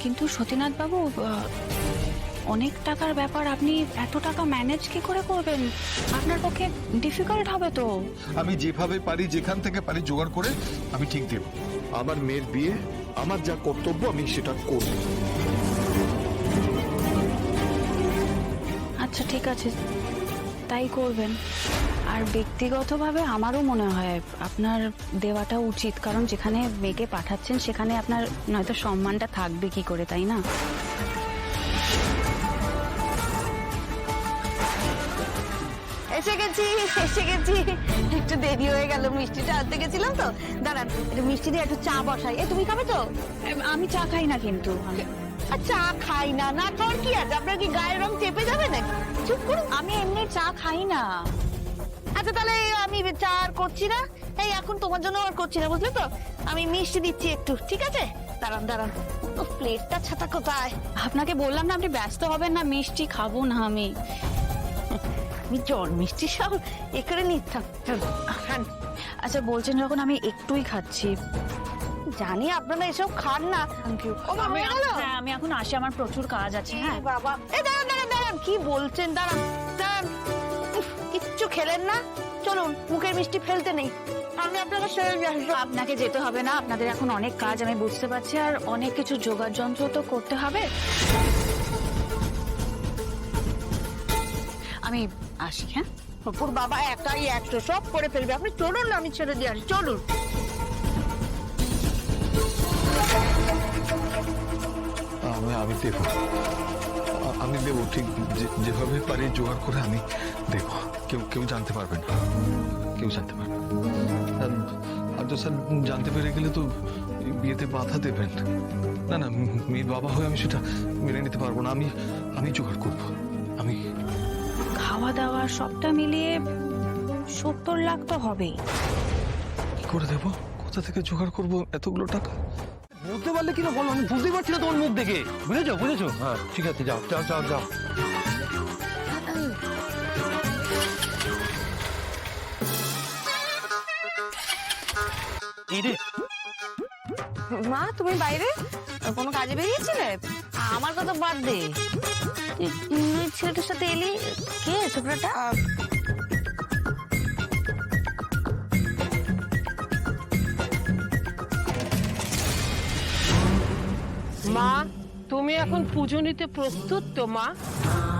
কিন্তু সতীনাথ বাবু, অনেক টাকার ব্যাপার, আপনি এত টাকা ম্যানেজ কি করে করবেন? আপনার পক্ষে ডিফিকাল্ট হবে তো। আমি যেভাবে পারি, যেখান থেকে পারি জোগাড় করে আমি ঠিক দেব। আমার মেয়ের বিয়ে, আমার যা কর্তব্য আমি সেটা করব। আচ্ছা ঠিক আছে, তাই করবেন। আর ব্যক্তিগতভাবে আমারও মনে হয় আপনার দেওয়াটা উচিত, কারণ যেখানে মেয়েকে পাঠাচ্ছেন সেখানে আপনার নয়তো সম্মানটা থাকবে কি করে, তাই না? এসে গেছি। একটু দেরি হয়ে গেল, মিষ্টিটা আনতে গেছিলাম তো। দাঁড়ান, একটু মিষ্টি দিয়ে একটু চা বসাই। তুমি খাবে তো? আমি চা খাই না কিন্তু। চা খাই না, না খাওয়ার কি আছে? আপনার কি গায়ের রং চেপে যাবে না? চুপ করুন। আমি এমনি চা খাই না। আচ্ছা তাহলে আমি চা আর করছি না, এই এখন তোমার জন্য আর করছি না, বুঝলে তো? আমি মিষ্টি দিচ্ছি একটু, ঠিক আছে? দাঁড়ান। ও প্লেটটা ছাতা কোথায়? আপনাকে বললাম না আপনি ব্যস্ত হবেন না, মিষ্টি খাবো না আমি। আমি জল মিষ্টি সব এখানে নিতাম। আচ্ছা বলছেন যখন, আমি একটুই খাচ্ছি। জানি আপনারা এসব খান না। হ্যাঁ, আমি এখন আসি, আমার প্রচুর কাজ আছে। হ্যাঁ বাবা, দাঁড়ান, কি বলছেন? দাঁড়ান। কিচ্ছু খেলেন না? চলুন, মুখের মিষ্টি ফেলতে নেই, আমি আপনাকে সেরে দিয়ে আসবো। আপনাকে যেতে হবে না, আপনাদের এখন অনেক কাজ আমি বুঝতে পারছি, আর অনেক কিছু জোগাড় যন্ত্র তো করতে হবে। আমি আসি। হ্যাঁ, অপুর বাবা একাই 100 সব করে ফেলবে, আপনি চলুন না, আমি ছেড়ে দিয়ে আসি, চলুন। আমি দেব, আমি দেবো ঠিক যেভাবে পারি জোগাড় করে আমি দেব। কেউ জানতে পারবে না, কেউ জানতে পারবে না। আর তো স্যার জানতে পেরে গেলে তো বিয়েতে বাধা দেবেন। না, মেয়ের বাবা হয়ে আমি সেটা মেনে নিতে পারবো না। আমি জোগাড় করবো। আমি খাওয়া দাওয়া সবটা মিলিয়ে 70 লাখ তো হবেই। কি করে দেবো? কোথা থেকে জোগাড় করবো এতগুলো টাকা? বলতে পারলে কিনা বলো, আমি বুঝতেই পারছি না তোমার মুখ দেখে। বুঝেছো? হ্যাঁ ঠিক আছে, যাও। মা, তুমি বাইরে কোনো কাজে বেরিয়েছিলে? আমার কথা বাদ দে, তুই ছেলেটার সাথে এলি, কে ছোকরাটা? মা, তুমি এখন পুজো নিতে প্রস্তুত তো মা?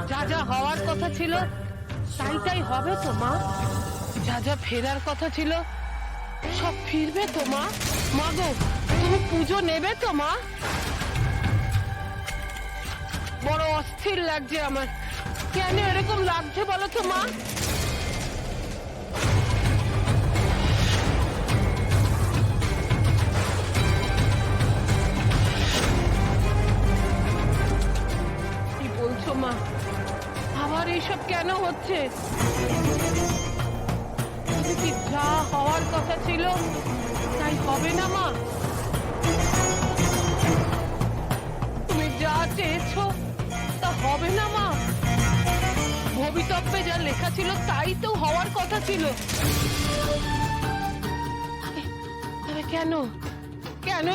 যা যা হওয়ার কথা ছিল তাই হবে তো মা? যা ফেরার কথা ছিল সব ফিরবে তো মা? মা গো, তুমি পুজো নেবে তো মা? বড় অস্থির লাগছে আমার। কেন এরকম লাগছে বলো তো মা? বলছো মা, আবার এইসব কেন হচ্ছে? কি যা হওয়ার কথা ছিল তাই হবে না মা? তুমি যা চেয়েছো তা হবে না মা? ভবিতব্যে যা লেখা ছিল তাই তো হওয়ার কথা ছিল। তবে কেন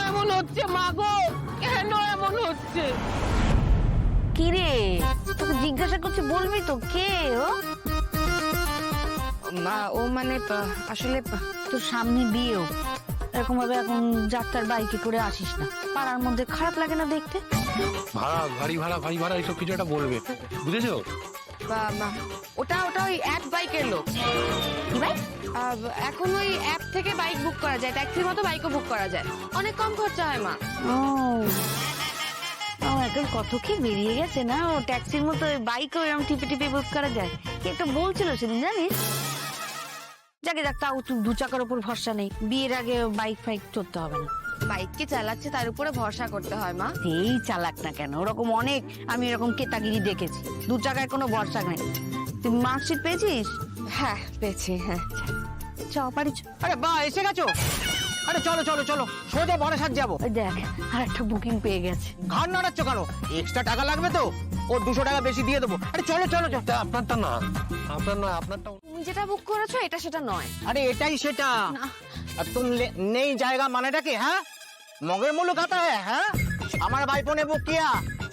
এমন হচ্ছে মা গো? কেন এমন হচ্ছে? কি রে, তোকে জিজ্ঞাসা করছি, বলবি তো কে ও? ও মানে আসলে তোর সামনে বিয়েও এরকম ভাবে এখন যাত্রার বাইকে করে আসিস না, পাড়ার মধ্যে খারাপ লাগে না দেখতে? গাড়ি ভাড়া এইসব কিছু একটা বলবে, বুঝেছো? ওটা ওই অ্যাপ বাইকের লোক। কি ভাই? এখন ওই অ্যাপ থেকে বাইক বুক করা যায়, ট্যাক্সির মতো বাইকও বুক করা যায়, অনেক কম খরচা হয় মা। এখন কত কি বেরিয়ে গেছে না, ও ট্যাক্সির মতো বাইকও এরকম টিপে বুক করা যায়। কি একটা বলছিল সেদিন, জানিস? যাক, তাও 2 চাকার উপর ভরসা নেই, বিয়ের আগে বাইক ফাইক চড়তে হবে না। বাইক কে চালাচ্ছে তার উপরে ভরসা করতে হয় মা। এই চালাক না কেন, ওরকম অনেক আমি এরকম কেতাগিরি দেখেছি, 2 চাকায় কোনো ভরসা নেই। তুই মার্কশিট পেয়েছিস? হ্যাঁ পেয়েছি, হ্যাঁ। বাড়ি আরে বা, এসে গেছো? আরে চলো সোজা বারাসাত যাবো। ওই দেখ, আর একটা বুকিং পেয়ে গেছে। ঘাড় নাড়াচ্ছ কেন? এক্সট্রা টাকা লাগবে তো, ও 200 টাকা বেশি দিয়ে দেবো। আরে চলো। আপনারটা না, আপনারটা। তুমি যেটা বুক করেছো এটা সেটা নয়। আরে এটাই সেটা। আর তুম নেই জায়গা মানেটা কি? হ্যাঁ, মগের মুলুক আতা হ্যাঁ? हमारा भाईपो ने बुक किया,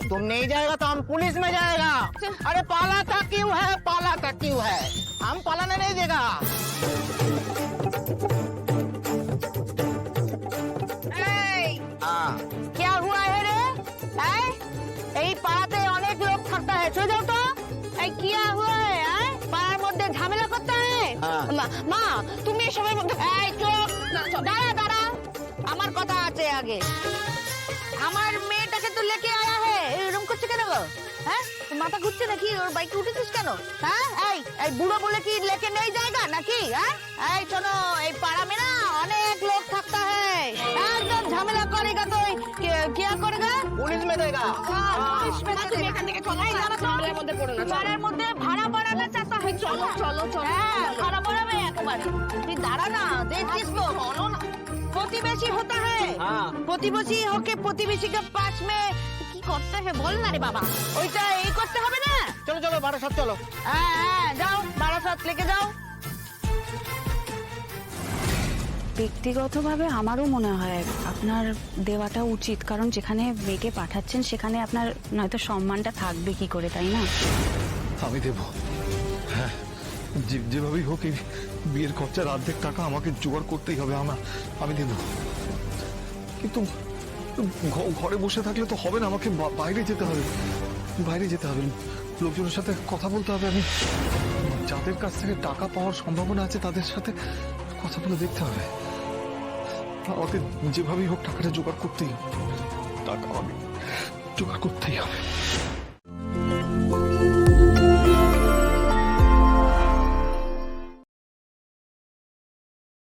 तुम नहीं जाएगा तो हम पुलिस में जाएगा। अरे पालाता क्यों है, पालाता क्यों है, हम पालाने नहीं देगा। हाँ, क्या हुआ है রে হ্যাঁ এই পাড়াতে অনেক লোক থাকতা है চলে যাও তো এই কি हुआ है হ্যাঁ পাড়ার মধ্যে ঝামেলা করতে হয় মা তুমি এসবের মধ্যে এই চুপ দাঁড়া দাঁড়া আমার কথা আছে আগে আমার মেয়েটাকে তো লেকে আয়া है এরকম করছে কেন গো হ্যাঁ মাথা ঘুরছে নাকি ওর বাইকে উঠেছিস কেন হ্যাঁ এই বুড়ো বলে কি লেকে नहीं जाएगा নাকি হ্যাঁ এই শোনো এই পাড়া में ना অনেক লোক থাকता है একদম ঝামেলা করেगा তো क्या करेगा पुलिस में देगा। পুলিশ में তুমি এখান থেকে চলো ঝামেলার মধ্যে পড়ো না পাড়ার মধ্যে ভাড়া বাড়ানো চাচা হয় চলো চলো চলো হ্যাঁ ভাড়া বাড়াবে একেবারে তুই দাঁড়া না দেখছিস তো বলো না প্রতিবেশী होता है প্রতিবেশী होके প্রতিবেশী के पास में কি করতে হবে বল না রে বাবা ওইটা এই করতে হবে না चलो चलो 12 चलो। হ্যাঁ যাও 12 লেকে যাও ব্যক্তিগতভাবে আমারও মনে হয় আপনার দেওয়াটা উচিত, কারণ যেখানে মেয়েকে পাঠাচ্ছেন সেখানে আপনার নয়তো সম্মানটা থাকবে কি করে, তাই না? আমি দেব, হ্যাঁ, যেভাবেই হোক এই বিয়ের খরচার অর্ধেক টাকা আমাকে জোগাড় করতেই হবে। আমি দেব, কিন্তু ঘরে বসে থাকলে তো হবে না, আমাকে বাইরে যেতে হবে, বাইরে যেতে হবে, লোকজনের সাথে কথা বলতে হবে। আমি যাদের কাছ থেকে টাকা পাওয়ার সম্ভাবনা আছে তাদের সাথে কথা বলে দেখতে হবে। আমাকে যেভাবেই হোক টাকাটা জোগাড় করতেই হবে, টাকা আমি জোগাড় করতেই হবে।